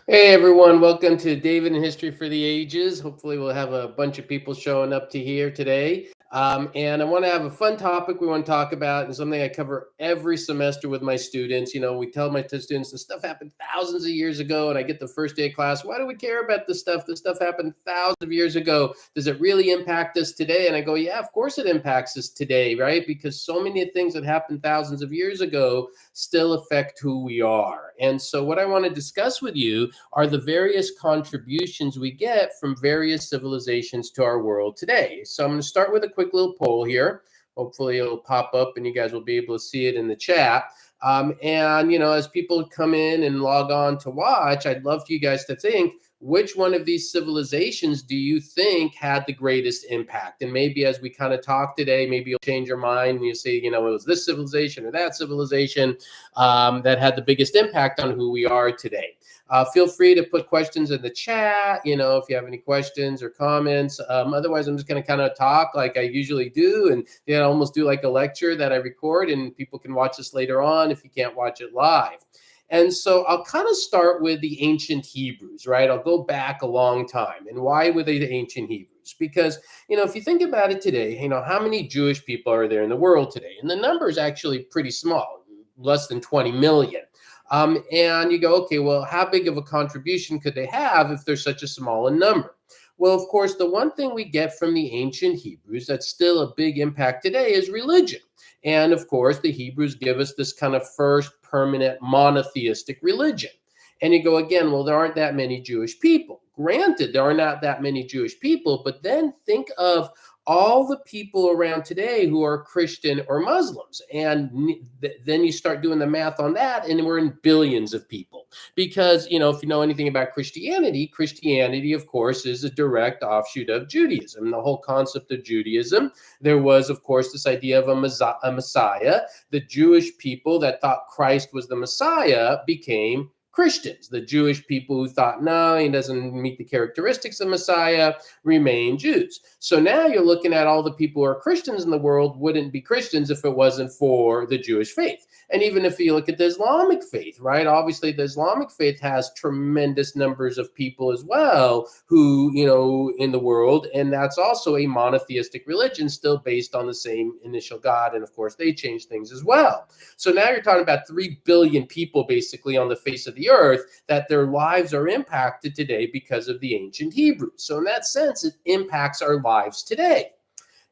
Hey everyone, welcome to David and History for the Ages. Hopefully, we'll have a bunch of people showing up to here today. And I want to have a fun topic we want to talk about, and something I cover every semester with my students. We tell my students this stuff happened thousands of years ago, and I get the first day of class. Why do we care about this stuff? This stuff happened thousands of years ago. Does it really impact us today? And I go, yeah, of course it impacts us today, right? Because so many things that happened thousands of years ago still affect who we are. And so, what I want to discuss with you are the various contributions we get from various civilizations to our world today. So I'm going to start with a quick little poll here. Hopefully it'll pop up and you guys will be able to see it in the chat. And as people come in and log on to watch, I'd love for you guys to think, which one of these civilizations do you think had the greatest impact? And maybe as we kind of talk today, maybe you'll change your mind and you say, it was this civilization or that civilization that had the biggest impact on who we are today. Feel free to put questions in the chat, if you have any questions or comments. Otherwise, I'm just going to kind of talk like I usually do and almost do like a lecture that I record, and people can watch this later on if you can't watch it live. And so I'll kind of start with the ancient Hebrews, right? I'll go back a long time. And why were they the ancient Hebrews? Because, if you think about it today, how many Jewish people are there in the world today? And the number is actually pretty small, less than 20 million. And you go, okay, well, how big of a contribution could they have if there's such a small a number? Well, of course, the one thing we get from the ancient Hebrews that's still a big impact today is religion. And of course, the Hebrews give us this kind of first permanent monotheistic religion. And you go again, well, there aren't that many Jewish people. Granted, there are not that many Jewish people, but then think of all the people around today who are Christian or Muslims. And then you start doing the math on that, and we're in billions of people. Because, if you know anything about Christianity, of course, is a direct offshoot of Judaism. The whole concept of Judaism, there was, of course, this idea of a Messiah. The Jewish people that thought Christ was the Messiah became Christians. The Jewish people who thought, no, he doesn't meet the characteristics of Messiah, remain Jews. So now you're looking at all the people who are Christians in the world wouldn't be Christians if it wasn't for the Jewish faith. And even if you look at the Islamic faith, right? Obviously, the Islamic faith has tremendous numbers of people as well who, in the world. And that's also a monotheistic religion still based on the same initial God. And of course, they change things as well. So now you're talking about 3 billion people basically on the face of the earth that their lives are impacted today because of the ancient Hebrews. So in that sense, it impacts our lives today.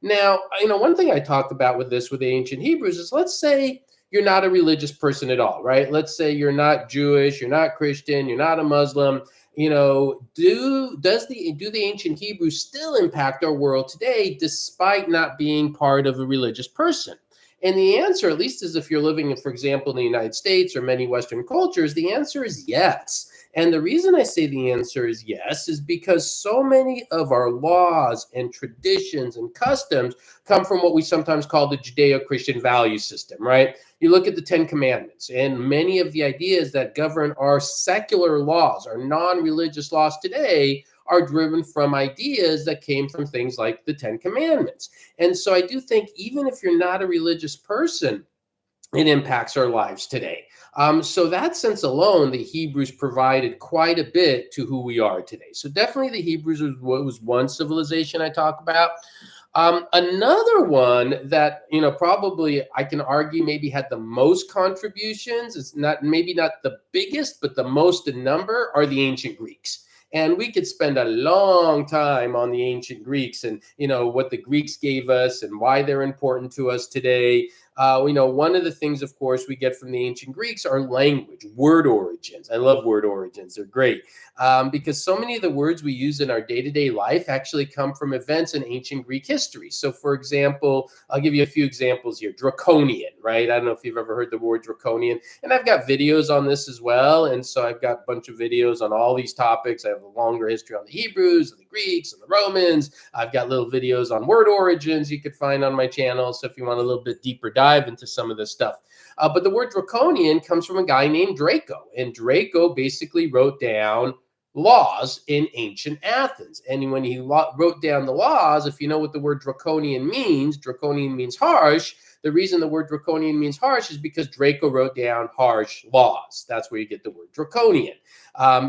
Now, one thing I talked about with the ancient Hebrews is, let's say you're not a religious person at all, right? Let's say you're not Jewish, you're not Christian, you're not a Muslim. Do the ancient Hebrews still impact our world today despite not being part of a religious person? And the answer, at least as if you're living, for example, in the United States or many Western cultures, the answer is yes. And the reason I say the answer is yes is because so many of our laws and traditions and customs come from what we sometimes call the Judeo-Christian value system, right? You look at the Ten Commandments, and many of the ideas that govern our secular laws, our non-religious laws today, are driven from ideas that came from things like the Ten Commandments. And so I do think even if you're not a religious person, it impacts our lives today. So that sense alone, the Hebrews provided quite a bit to who we are today. So definitely the Hebrews was one civilization I talk about. Another one that, probably I can argue maybe had the most contributions, it's maybe not the biggest, but the most in number, are the ancient Greeks. And we could spend a long time on the ancient Greeks and, what the Greeks gave us and why they're important to us today. One of the things, of course, we get from the ancient Greeks are language, word origins. I love word origins. They're great because so many of the words we use in our day-to-day life actually come from events in ancient Greek history. So, for example, I'll give you a few examples here. Draconian, right? I don't know if you've ever heard the word draconian. And I've got videos on this as well. And so I've got a bunch of videos on all these topics. I have a longer history on the Hebrews, the Greeks, and the Romans. I've got little videos on word origins you could find on my channel. So if you want a little bit deeper dive into some of this stuff. But the word draconian comes from a guy named Draco. And Draco basically wrote down laws in ancient Athens. And when he wrote down the laws, if you know what the word draconian means harsh. The reason the word draconian means harsh is because Draco wrote down harsh laws. That's where you get the word draconian.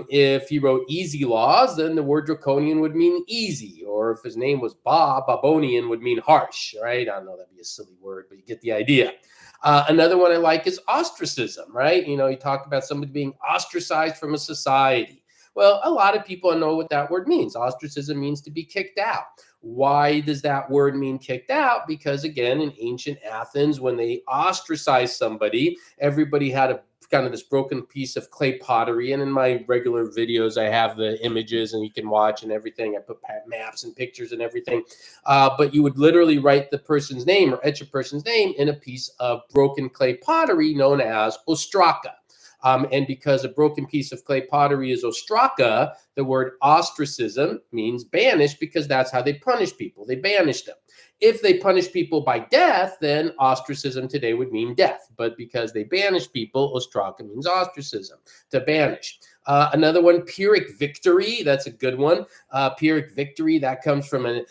If he wrote easy laws, then the word draconian would mean easy. Or if his name was Babonian would mean harsh, right? I don't know, that'd be a silly word, but you get the idea. Another one I like is ostracism, right? You talk about somebody being ostracized from a society. Well, a lot of people know what that word means. Ostracism means to be kicked out. Why does that word mean kicked out? Because again, in ancient Athens, when they ostracized somebody, everybody had a kind of this broken piece of clay pottery. And in my regular videos, I have the images and you can watch and everything. I put maps and pictures and everything. But you would literally write the person's name or etch a person's name in a piece of broken clay pottery known as ostraka. And because a broken piece of clay pottery is ostraka, the word ostracism means banished because that's how they punish people. They banish them. If they punish people by death, then ostracism today would mean death. But because they banish people, ostraka means ostracism, to banish. Another one, Peric Victory. That's a good one. Peric Victory, that comes from a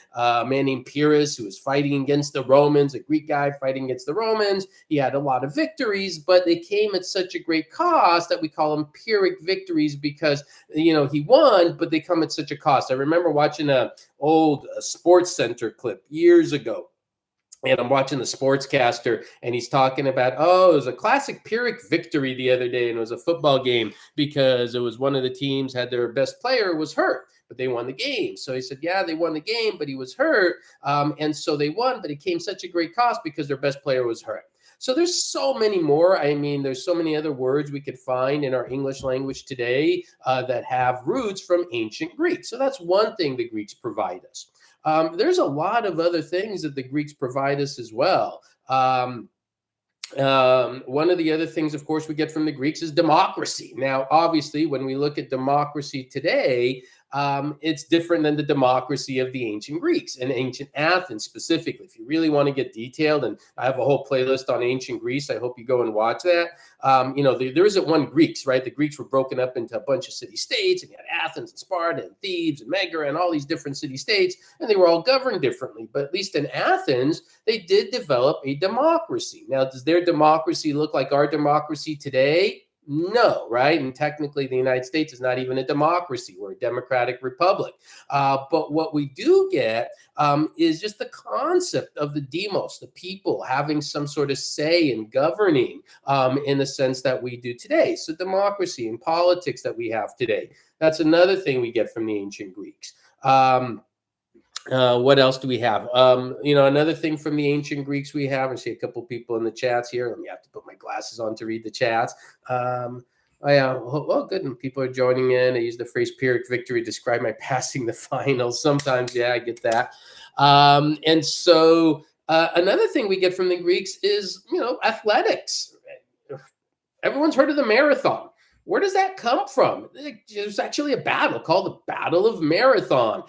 man named Pyrrhus who was fighting against the Romans, a Greek guy fighting against the Romans. He had a lot of victories, but they came at such a great cost that we call them Pyrrhic victories because, he won, but they come at such a cost. I remember watching an old Sports Center clip years ago. And I'm watching the sportscaster, and he's talking about, it was a classic Peric victory the other day, and it was a football game because it was one of the teams had their best player was hurt, but they won the game. So he said, yeah, they won the game, but he was hurt, and so they won, but it came such a great cost because their best player was hurt. So there's so many more. I mean, there's so many other words we could find in our English language today that have roots from ancient Greek. So that's one thing the Greeks provide us. There's a lot of other things that the Greeks provide us as well. One of the other things, of course, we get from the Greeks is democracy. Now, obviously, when we look at democracy today, it's different than the democracy of the ancient Greeks and ancient Athens specifically. If you really want to get detailed, and I have a whole playlist on ancient Greece, I hope you go and watch that. There isn't one Greeks, right? The Greeks were broken up into a bunch of city-states, and you had Athens and Sparta and Thebes and Megara and all these different city-states, and they were all governed differently. But at least in Athens, they did develop a democracy. Now, does their democracy look like our democracy today? No, right? And technically, the United States is not even a democracy. We're a democratic republic. But what we do get is just the concept of the demos, the people having some sort of say in governing in the sense that we do today. So democracy and politics that we have today. That's another thing we get from the ancient Greeks. What else do we have? Another thing from the ancient Greeks we have, I see a couple people in the chats here. Let me have to put my glasses on to read the chats. Well, good. And people are joining in. I use the phrase Peric victory to describe my passing the finals. Sometimes, yeah, I get that. And so another thing we get from the Greeks is, athletics. Everyone's heard of the marathon. Where does that come from? There's actually a battle called the Battle of Marathon,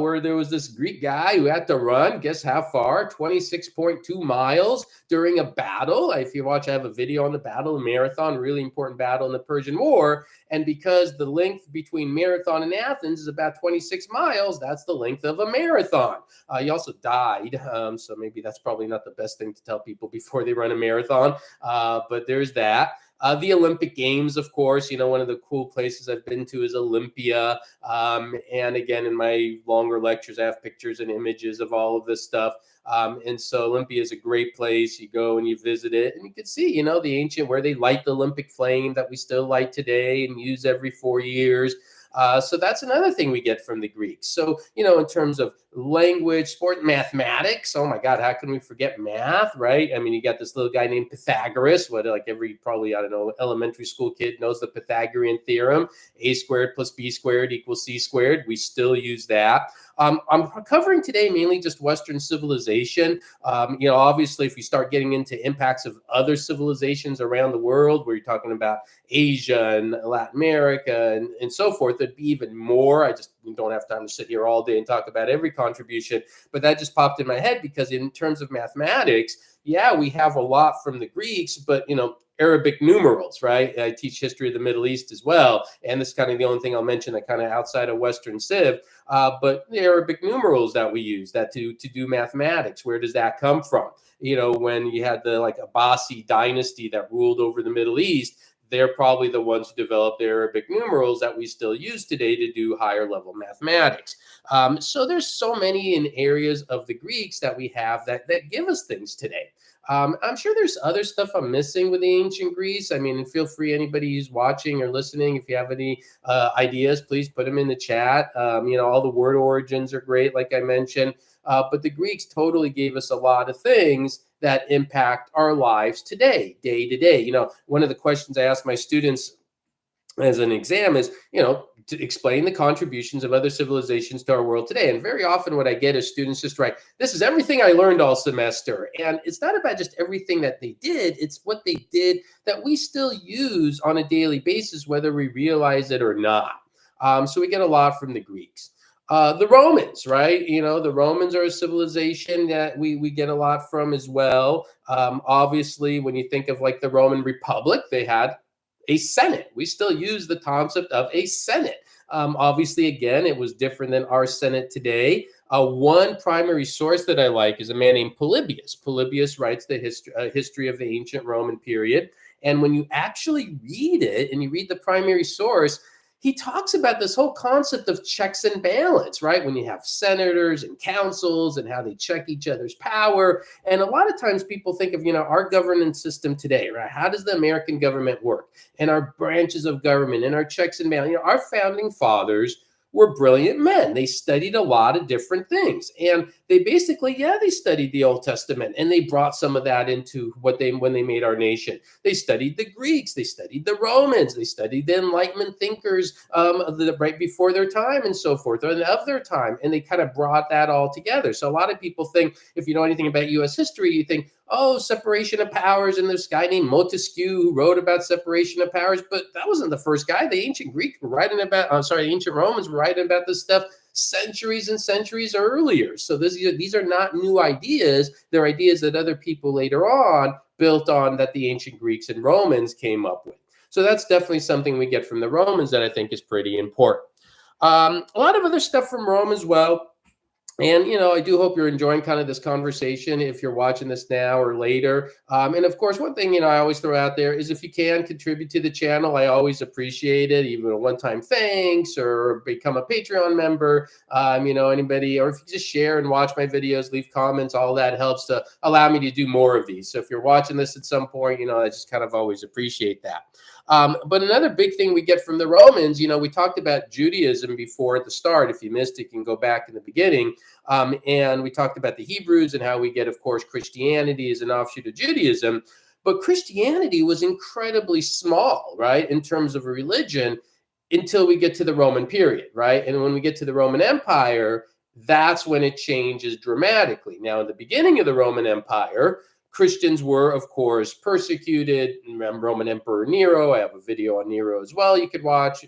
where there was this Greek guy who had to run, guess how far? 26.2 miles during a battle. If you watch, I have a video on the Battle of Marathon, really important battle in the Persian War. And because the length between Marathon and Athens is about 26 miles, that's the length of a marathon. He also died, so maybe that's probably not the best thing to tell people before they run a marathon, but there's that. The Olympic Games, of course, one of the cool places I've been to is Olympia. And again, in my longer lectures, I have pictures and images of all of this stuff. And so Olympia is a great place. You go and you visit it and you can see, the ancient, where they light the Olympic flame that we still light today and use every 4 years. So that's another thing we get from the Greeks. So, in terms of language, sport, mathematics, oh my God, how can we forget math, right? I mean, you got this little guy named Pythagoras, probably, elementary school kid knows the Pythagorean theorem, a squared plus b squared equals c squared. We still use that. I'm covering today mainly just Western civilization. Obviously, if you start getting into impacts of other civilizations around the world, where you're talking about Asia and Latin America and so forth, there'd be even more. I just don't have time to sit here all day and talk about every contribution, but that just popped in my head because in terms of mathematics, yeah, we have a lot from the Greeks, but Arabic numerals, right? I teach history of the Middle East as well, and this is kind of the only thing I'll mention that kind of outside of Western Civ. But the Arabic numerals that we use that to do mathematics, where does that come from? When you had the like Abbasi dynasty that ruled over the Middle East, they're probably the ones who developed the Arabic numerals that we still use today to do higher level mathematics. So there's so many in areas of the Greeks that we have that give us things today. I'm sure there's other stuff I'm missing with the ancient Greece. I mean, feel free, anybody who's watching or listening, if you have any ideas, please put them in the chat. All the word origins are great, like I mentioned. But the Greeks totally gave us a lot of things that impact our lives today, day to day. One of the questions I ask my students as an exam is, to explain the contributions of other civilizations to our world today. And very often what I get is students just write, this is everything I learned all semester. And it's not about just everything that they did, it's what they did that we still use on a daily basis, whether we realize it or not. So we get a lot from the Greeks. The Romans, right? The Romans are a civilization that we get a lot from as well. Obviously, when you think of like the Roman Republic, they had a Senate. We still use the concept of a Senate. Obviously, again, it was different than our Senate today. One primary source that I like is a man named Polybius. Polybius writes the history of the ancient Roman period. And when you actually read it and you read the primary source, he talks about this whole concept of checks and balance, right? When you have senators and councils and how they check each other's power. And a lot of times people think of, our governance system today, right? How does the American government work? And our branches of government and our checks and balance. Our founding fathers were brilliant men. They studied a lot of different things. And they basically, they studied the Old Testament and they brought some of that into when they made our nation. They studied the Greeks, they studied the Romans, they studied the Enlightenment thinkers right before their time and so forth, or of their time. And they kind of brought that all together. So a lot of people think, if you know anything about US history, you think, oh, separation of powers, and this guy named Montesquieu who wrote about separation of powers, but that wasn't the first guy. The ancient Greeks were writing about, ancient Romans were writing about this stuff centuries and centuries earlier. So these are not new ideas. They're ideas that other people later on built on that the ancient Greeks and Romans came up with. So that's definitely something we get from the Romans that I think is pretty important. A lot of other stuff from Rome as well. And, I do hope you're enjoying kind of this conversation if you're watching this now or later. And of course, one thing, I always throw out there is if you can contribute to the channel, I always appreciate it, even a one-time thanks or become a Patreon member, anybody, or if you just share and watch my videos, leave comments, all that helps to allow me to do more of these. So if you're watching this at some point, I just kind of always appreciate that. But another big thing we get from the Romans, we talked about Judaism before at the start. If you missed it, you can go back in the beginning. And we talked about the Hebrews and how we get, of course, Christianity as an offshoot of Judaism. But Christianity was incredibly small, right, in terms of a religion until we get to the Roman period, right? And when we get to the Roman Empire, that's when it changes dramatically. Now, in the beginning of the Roman Empire, Christians were, of course, persecuted. Remember Roman Emperor Nero. I have a video on Nero as well you could watch.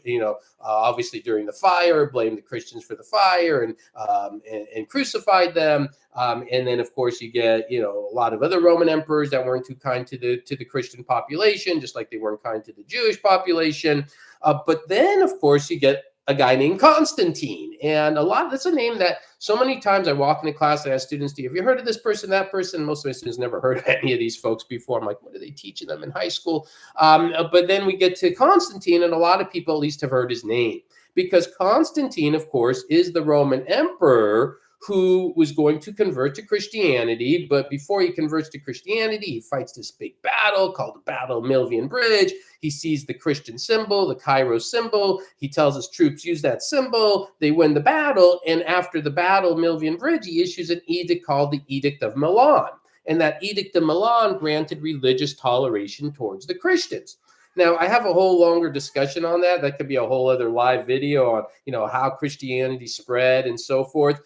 Obviously during the fire, blamed the Christians for the fire and crucified them. And then, of course, you get a lot of other Roman emperors that weren't too kind to the Christian population, just like they weren't kind to the Jewish population. But then, of course, you get a guy named Constantine. And that's a name that so many times I walk into class and ask students, have you heard of this person, that person? Most of my students never heard of any of these folks before. I'm like, what are they teaching them in high school? But then we get to Constantine, and a lot of people at least have heard his name, because Constantine, of course, is the Roman emperor who was going to convert to Christianity. But before he converts to Christianity, he fights this big battle called the Battle of Milvian Bridge. He sees the Christian symbol, the Cairo symbol. He tells his troops, use that symbol. They win the battle. And after the Battle of Milvian Bridge, he issues an edict called the Edict of Milan. And that Edict of Milan granted religious toleration towards the Christians. Now, I have a whole longer discussion on that. That could be a whole other live video on, how Christianity spread and so forth.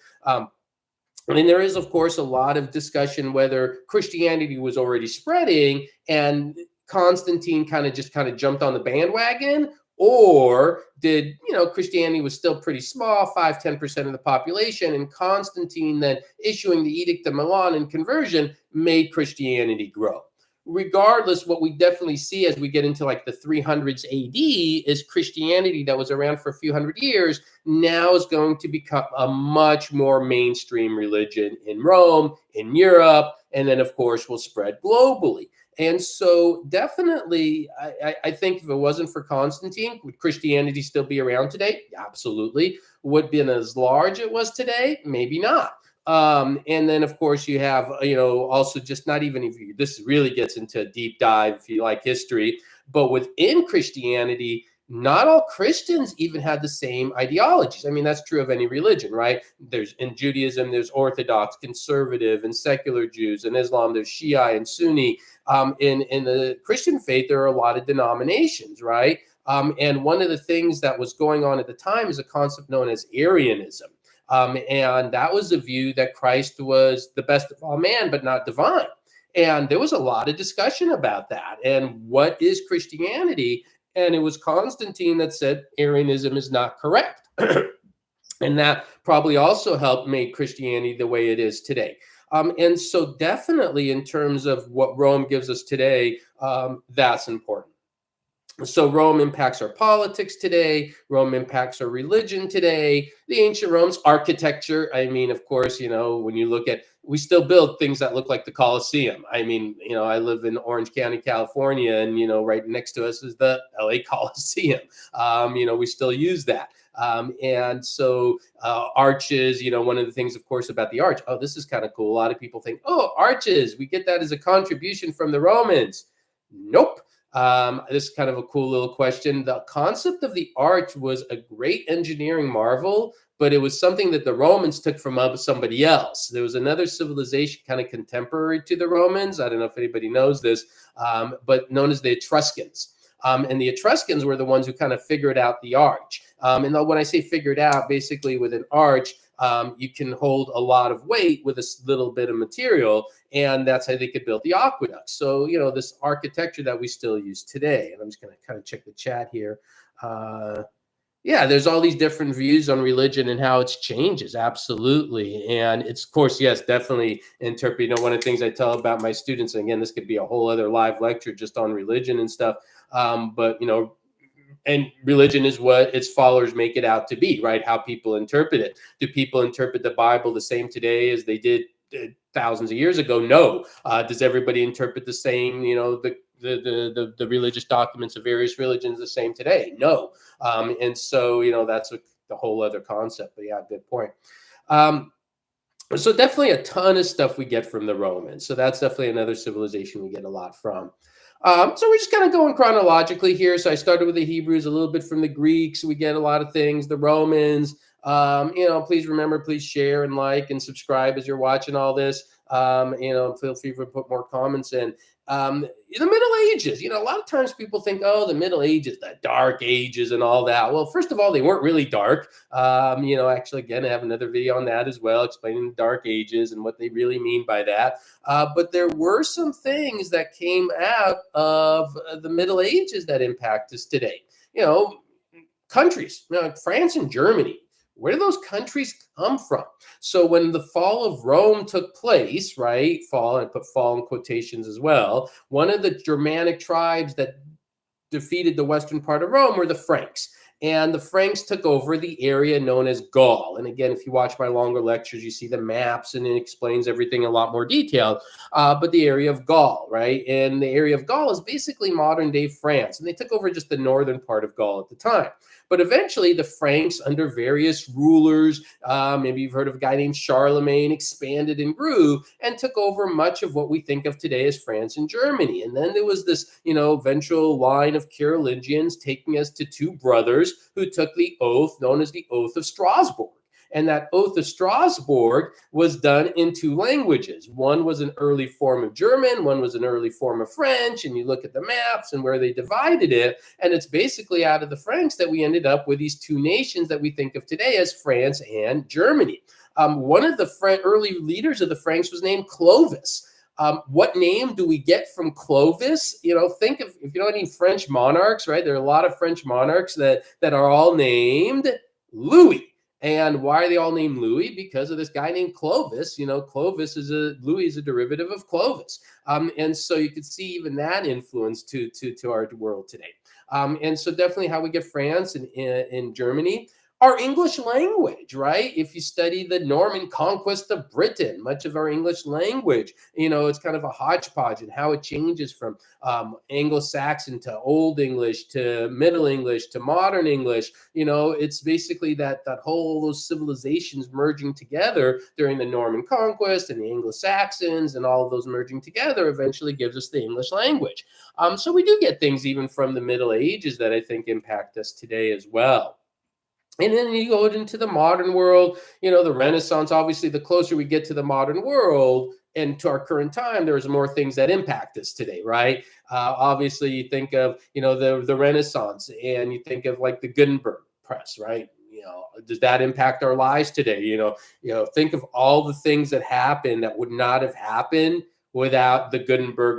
There is, of course, a lot of discussion whether Christianity was already spreading and Constantine kind of jumped on the bandwagon, Or did, Christianity was still pretty small, 5-10% of the population, and Constantine then issuing the Edict of Milan and conversion made Christianity grow? Regardless, what we definitely see as we get into like the 300s AD is Christianity that was around for a few hundred years now is going to become a much more mainstream religion in Rome, in Europe, and then, of course, will spread globally. And so definitely, I think if it wasn't for Constantine, would Christianity still be around today? Absolutely. Would be as large it was today? Maybe not. And then, of course, you have, also just not even if you, this really gets into a deep dive if you like history, but within Christianity, not all Christians even had the same ideologies. I mean, that's true of any religion, right? There's in Judaism, there's Orthodox, conservative, and secular Jews. In Islam, there's Shia and Sunni. In the Christian faith, there are a lot of denominations, right? And one of the things that was going on at the time is a concept known as Arianism. And that was the view that Christ was the best of all man, but not divine. And there was a lot of discussion about that. And what is Christianity? And it was Constantine that said Arianism is not correct. And that probably also helped make Christianity the way it is today. And so definitely in terms of what Rome gives us today, that's important. So Rome impacts our politics today. Rome impacts our religion today. The ancient Rome's architecture. I mean, of course, when you look at, we still build things that look like the Colosseum. I mean, I live in Orange County, California, and, right next to us is the LA Coliseum. We still use that. And so arches, one of the things, of course, about the arch. Oh, this is kind of cool. A lot of people think, oh, arches, we get that as a contribution from the Romans. Nope. This is kind of a cool little question. The concept of the arch was a great engineering marvel, but it was something that the Romans took from somebody else. There was another civilization kind of contemporary to the Romans. I don't know if anybody knows this, but known as the Etruscans. And the Etruscans were the ones who kind of figured out the arch. And when I say figured out, basically with an arch, you can hold a lot of weight with a little bit of material, and that's how they could build the aqueducts. So, this architecture that we still use today. And I'm just going to kind of check the chat here. Yeah, there's all these different views on religion and how it's changes. Absolutely. And it's, of course, yes, definitely interpret. One of the things I tell about my students, and again, this could be a whole other live lecture just on religion and stuff. But, and religion is what its followers make it out to be, right? How people interpret it. Do people interpret the Bible the same today as they did thousands of years ago? No. Does everybody interpret the same, the religious documents of various religions the same today? No. And so, that's the whole other concept. But yeah, good point. So definitely a ton of stuff we get from the Romans. So that's definitely another civilization we get a lot from. So we're just kind of going chronologically here. So I started with the Hebrews, a little bit from the Greeks. We get a lot of things, the Romans. Please remember, please share and like and subscribe as you're watching all this. Feel free to put more comments in. The Middle Ages, a lot of times people think, oh, the Middle Ages, the Dark Ages and all that. Well, first of all, they weren't really dark. Actually, again, I have another video on that as well, explaining the Dark Ages and what they really mean by that. But there were some things that came out of the Middle Ages that impact us today. Countries, France and Germany. Where do those countries come from? So when the fall of Rome took place, right? Fall, I put fall in quotations as well. One of the Germanic tribes that defeated the western part of Rome were the Franks. And the Franks took over the area known as Gaul. And again, if you watch my longer lectures, you see the maps and it explains everything in a lot more detail. But the area of Gaul, right? And the area of Gaul is basically modern day France. And they took over just the northern part of Gaul at the time. But eventually the Franks, under various rulers, maybe you've heard of a guy named Charlemagne, expanded and grew and took over much of what we think of today as France and Germany. And then there was this, eventual line of Carolingians taking us to two brothers who took the oath known as the Oath of Strasbourg. And that Oath of Strasbourg was done in two languages. One was an early form of German, one was an early form of French, and you look at the maps and where they divided it, and it's basically out of the Franks that we ended up with these two nations that we think of today as France and Germany. One of the early leaders of the Franks was named Clovis. What name do we get from Clovis? Think of, if you know any French monarchs, right? There are a lot of French monarchs that are all named Louis. And why are they all named Louis? Because of this guy named Clovis. Clovis Louis is a derivative of Clovis. And so you could see even that influence to our world today. And so definitely how we get France and in Germany. Our English language, right? If you study the Norman conquest of Britain, much of our English language, it's kind of a hodgepodge, and how it changes from Anglo-Saxon to Old English to Middle English to Modern English. It's basically that whole those civilizations merging together during the Norman conquest and the Anglo-Saxons, and all of those merging together eventually gives us the English language. So we do get things even from the Middle Ages that I think impact us today as well. And then you go into the modern world, the Renaissance. Obviously, the closer we get to the modern world and to our current time, there's more things that impact us today, right? Obviously, you think of, the Renaissance, and you think of like the Gutenberg press, right? Does that impact our lives today? Think of all the things that happened that would not have happened without the Gutenberg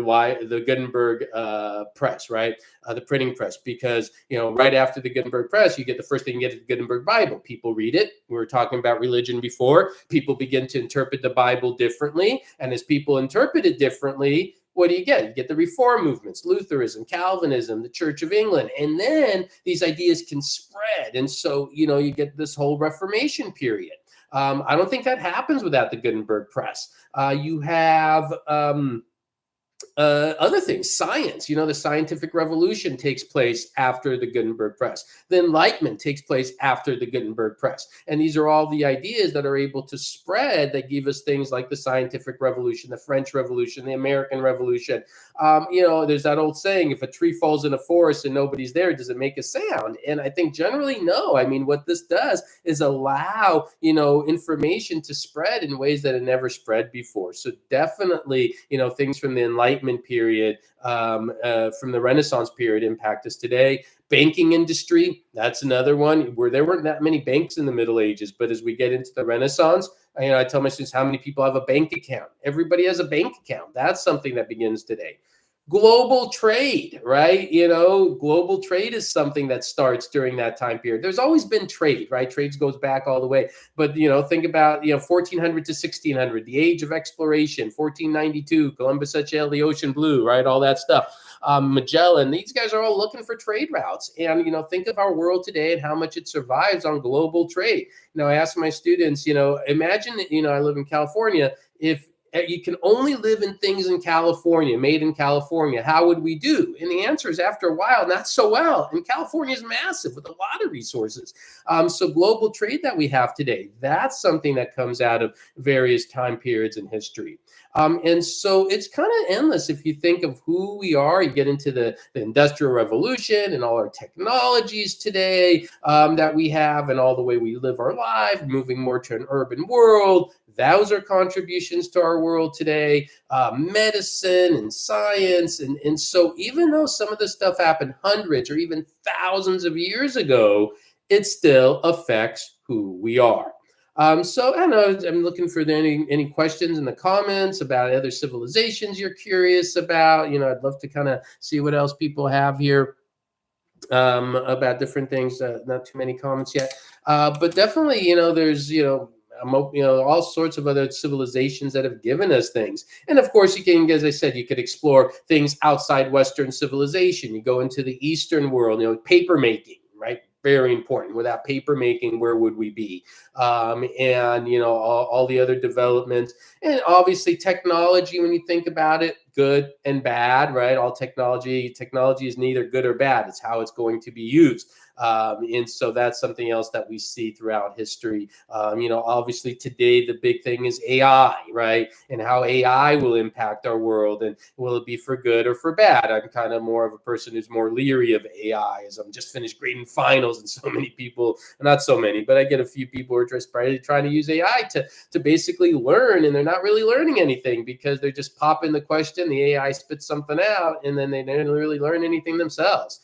press, right? The printing press, because right after the Gutenberg press, you get the first thing you get is the Gutenberg Bible. People read it. We were talking about religion before. People begin to interpret the Bible differently, and as people interpret it differently, what do you get? You get the Reform movements, Lutheranism, Calvinism, the Church of England, and then these ideas can spread, and so you get this whole Reformation period. I don't think that happens without the Gutenberg press. You have other things, science. The scientific revolution takes place after the Gutenberg press. The Enlightenment takes place after the Gutenberg press. And these are all the ideas that are able to spread, that give us things like the scientific revolution, the French Revolution, the American Revolution. There's that old saying, if a tree falls in a forest and nobody's there, does it make a sound? And I think generally, no. I mean, what this does is allow, information to spread in ways that it never spread before. So definitely, things from the Enlightenment period, from the Renaissance period impact us today. Banking industry, that's another one where there weren't that many banks in the Middle Ages, but as we get into the Renaissance, I tell my students, how many people have a bank account? Everybody has a bank account. That's something that begins today. Global trade, right? Global trade is something that starts during that time period. There's always been trade, right? Trade goes back all the way. But, think about, 1400 to 1600, the age of exploration, 1492, Columbus set sail the ocean blue, right? All that stuff. Magellan, these guys are all looking for trade routes. And, think of our world today and how much it survives on global trade. I ask my students, imagine that, I live in California. If you can only live in things in California, made in California, how would we do? And the answer is, after a while, not so well. And California is massive with a lot of resources. So global trade that we have today, that's something that comes out of various time periods in history. And so it's kind of endless if you think of who we are. You get into the Industrial Revolution and all our technologies today that we have, and all the way we live our life, moving more to an urban world. Those are contributions to our world today, medicine and science. And so even though some of this stuff happened hundreds or even thousands of years ago, it still affects who we are. So I don't know, I'm looking for any questions in the comments about other civilizations you're curious about. I'd love to kind of see what else people have here about different things. Not too many comments yet, but definitely, there's, all sorts of other civilizations that have given us things. And of course, you can, as I said, you could explore things outside Western civilization. You go into the Eastern world, paper making, right? Very important. Without paper making, where would we be? And, all the other developments. And obviously technology, when you think about it, good and bad, right? All technology is neither good or bad. It's how it's going to be used. And so that's something else that we see throughout history. Obviously today, the big thing is AI, right? And how AI will impact our world, and will it be for good or for bad? I'm kind of more of a person who's more leery of AI, as I'm just finished grading finals, and so many people, not so many, but I get a few people who are just trying to use AI to basically learn, and they're not really learning anything because they're just popping the question, the AI spits something out, and then they don't really learn anything themselves.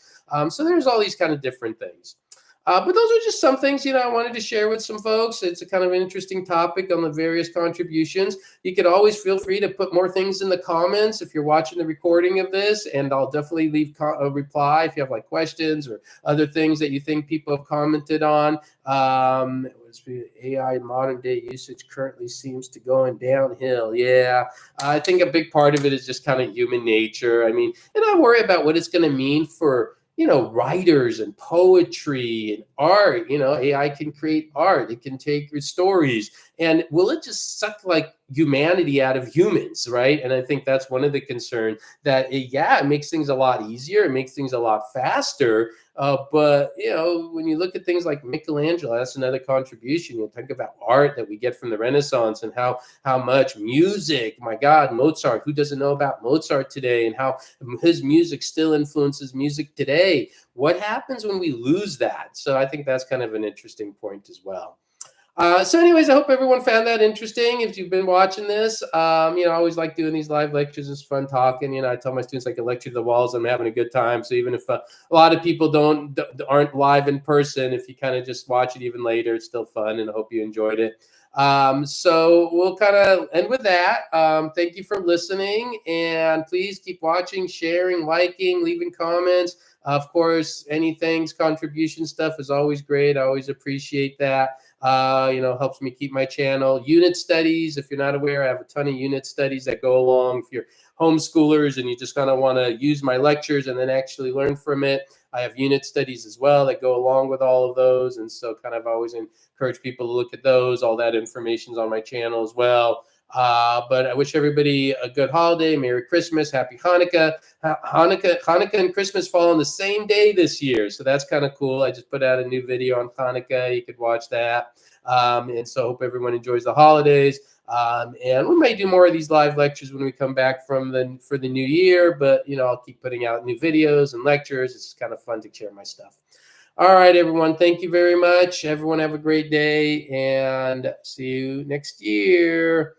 So there's all these kind of different things. But those are just some things, I wanted to share with some folks. It's a kind of an interesting topic on the various contributions. You could always feel free to put more things in the comments if you're watching the recording of this, and I'll definitely leave a reply if you have like questions or other things that you think people have commented on. It was AI modern day usage currently seems to going downhill. Yeah, I think a big part of it is just kind of human nature. I mean, and I worry about what it's going to mean for writers and poetry and art. AI can create art. It can take your stories. And will it just suck like humanity out of humans, right? And I think that's one of the concerns that, it makes things a lot easier. It makes things a lot faster. But, when you look at things like Michelangelo, that's another contribution. You think about art that we get from the Renaissance and how much music, my God, Mozart, who doesn't know about Mozart today, and how his music still influences music today. What happens when we lose that? So I think that's kind of an interesting point as well. So anyways, I hope everyone found that interesting. If you've been watching this, I always like doing these live lectures. It's fun talking. I tell my students I can lecture to the walls. I'm having a good time. So even if a lot of people aren't live in person, if you kind of just watch it even later, it's still fun, and I hope you enjoyed it. So we'll kind of end with that. Thank you for listening, and please keep watching, sharing, liking, leaving comments. Of course, anything, contribution stuff is always great. I always appreciate that. Helps me keep my channel. Unit studies, if you're not aware, I have a ton of unit studies that go along. If you're homeschoolers and you just kind of want to use my lectures and then actually learn from it, I have unit studies as well that go along with all of those. And so kind of always encourage people to look at those. All that information is on my channel as well. But I wish everybody a good holiday. Merry Christmas. Happy Hanukkah. Hanukkah and Christmas fall on the same day this year. So that's kind of cool. I just put out a new video on Hanukkah. You could watch that. And so hope everyone enjoys the holidays. And we may do more of these live lectures when we come back for the new year. But, I'll keep putting out new videos and lectures. It's kind of fun to share my stuff. All right, everyone. Thank you very much. Everyone have a great day, and see you next year.